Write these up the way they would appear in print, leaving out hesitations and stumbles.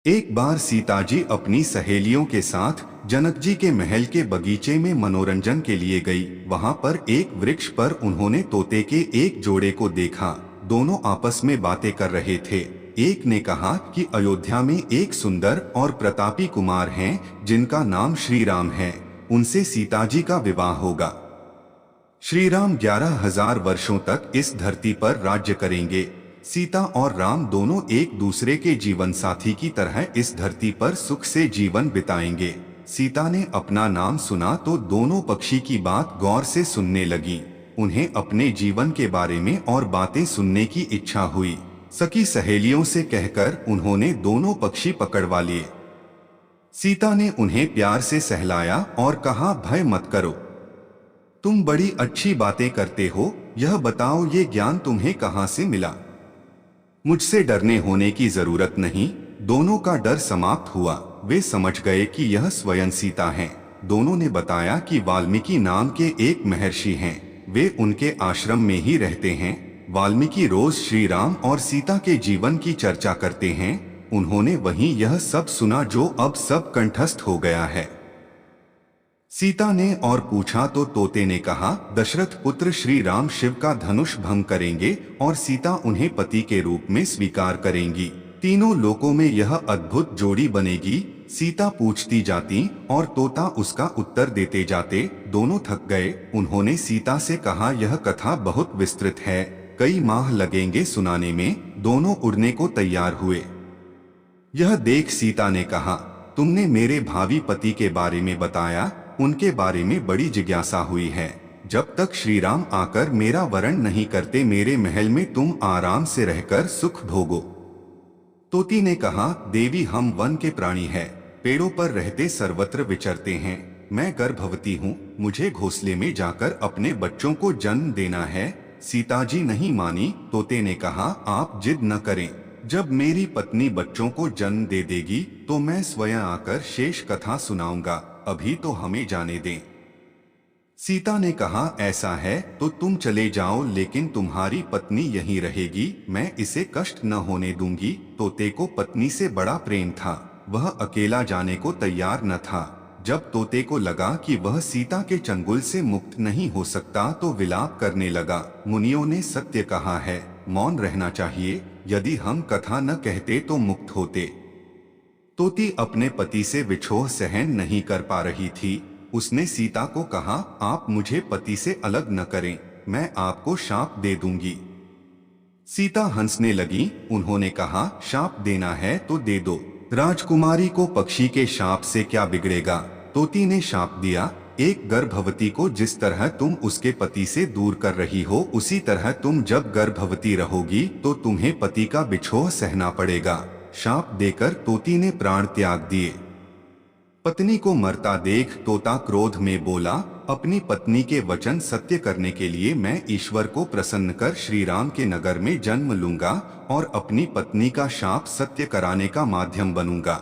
एक बार सीता जी अपनी सहेलियों के साथ जनक जी के महल के बगीचे में मनोरंजन के लिए गई। वहां पर एक वृक्ष पर उन्होंने तोते के एक जोड़े को देखा। दोनों आपस में बातें कर रहे थे। एक ने कहा कि अयोध्या में एक सुंदर और प्रतापी कुमार हैं जिनका नाम श्री राम है, उनसे सीता जी का विवाह होगा। श्री राम 11,000 वर्षों तक इस धरती पर राज्य करेंगे। सीता और राम दोनों एक दूसरे के जीवन साथी की तरह इस धरती पर सुख से जीवन बिताएंगे। सीता ने अपना नाम सुना तो दोनों पक्षी की बात गौर से सुनने लगी। उन्हें अपने जीवन के बारे में और बातें सुनने की इच्छा हुई। सखी सहेलियों से कहकर उन्होंने दोनों पक्षी पकड़वा लिए। सीता ने उन्हें प्यार से सहलाया और कहा, भय मत करो, तुम बड़ी अच्छी बातें करते हो। यह बताओ, ये ज्ञान तुम्हें कहाँ से मिला? मुझसे डरने होने की जरूरत नहीं। दोनों का डर समाप्त हुआ। वे समझ गए कि यह स्वयं सीता हैं। दोनों ने बताया कि वाल्मीकि नाम के एक महर्षि हैं। वे उनके आश्रम में ही रहते हैं। वाल्मीकि रोज श्री राम और सीता के जीवन की चर्चा करते हैं। उन्होंने वहीं यह सब सुना जो अब सब कंठस्थ हो गया है। सीता ने और पूछा तो तोते ने कहा, दशरथ पुत्र श्री राम शिव का धनुष भंग करेंगे और सीता उन्हें पति के रूप में स्वीकार करेंगी। तीनों लोकों में यह अद्भुत जोड़ी बनेगी। सीता पूछती जाती और तोता उसका उत्तर देते जाते। दोनों थक गए। उन्होंने सीता से कहा, यह कथा बहुत विस्तृत है, कई माह लगेंगे सुनाने में। दोनों उड़ने को तैयार हुए। यह देख सीता ने कहा, तुमने मेरे भावी पति के बारे में बताया, उनके बारे में बड़ी जिज्ञासा हुई है। जब तक श्री राम आकर मेरा वरण नहीं करते, मेरे महल में तुम आराम से रहकर सुख भोगो। तोती ने कहा, देवी, हम वन के प्राणी हैं, पेड़ों पर रहते सर्वत्र विचरते हैं। मैं गर्भवती हूँ, मुझे घोंसले में जाकर अपने बच्चों को जन्म देना है। सीता जी नहीं मानी। तोते ने कहा, आप जिद न करें, जब मेरी पत्नी बच्चों को जन्म दे देगी तो मैं स्वयं आकर शेष कथा सुनाऊंगा। अभी तो हमें जाने दें। सीता ने कहा, ऐसा है तो तुम चले जाओ, लेकिन तुम्हारी पत्नी यहीं रहेगी, मैं इसे कष्ट न होने दूंगी। तोते को पत्नी से बड़ा प्रेम था, वह अकेला जाने को तैयार न था। जब तोते को लगा कि वह सीता के चंगुल से मुक्त नहीं हो सकता तो विलाप करने लगा। मुनियों ने सत्य कहा है, मौन रहना चाहिए। यदि हम कथा न कहते तो मुक्त होते। तोती अपने पति से विछोह सहन नहीं कर पा रही थी। उसने सीता को कहा, आप मुझे पति से अलग न करें, मैं आपको शाप दे दूंगी। सीता हंसने लगी। उन्होंने कहा, शाप देना है तो दे दो, राजकुमारी को पक्षी के शाप से क्या बिगड़ेगा। तोती ने शाप दिया, एक गर्भवती को जिस तरह तुम उसके पति से दूर कर रही हो, उसी तरह तुम जब गर्भवती रहोगी तो तुम्हें पति का बिछोह सहना पड़ेगा। शाप देकर तोती ने प्राण त्याग दिए। पत्नी को मरता देख तोता क्रोध में बोला, अपनी पत्नी के वचन सत्य करने के लिए मैं ईश्वर को प्रसन्न कर श्री राम के नगर में जन्म लूंगा और अपनी पत्नी का शाप सत्य कराने का माध्यम बनूंगा।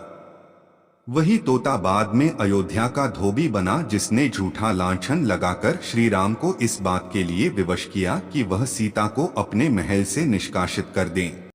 वही तोता बाद में अयोध्या का धोबी बना, जिसने झूठा लांछन लगाकर श्री राम को इस बात के लिए विवश किया कि वह सीता को अपने महल से निष्कासित कर दें।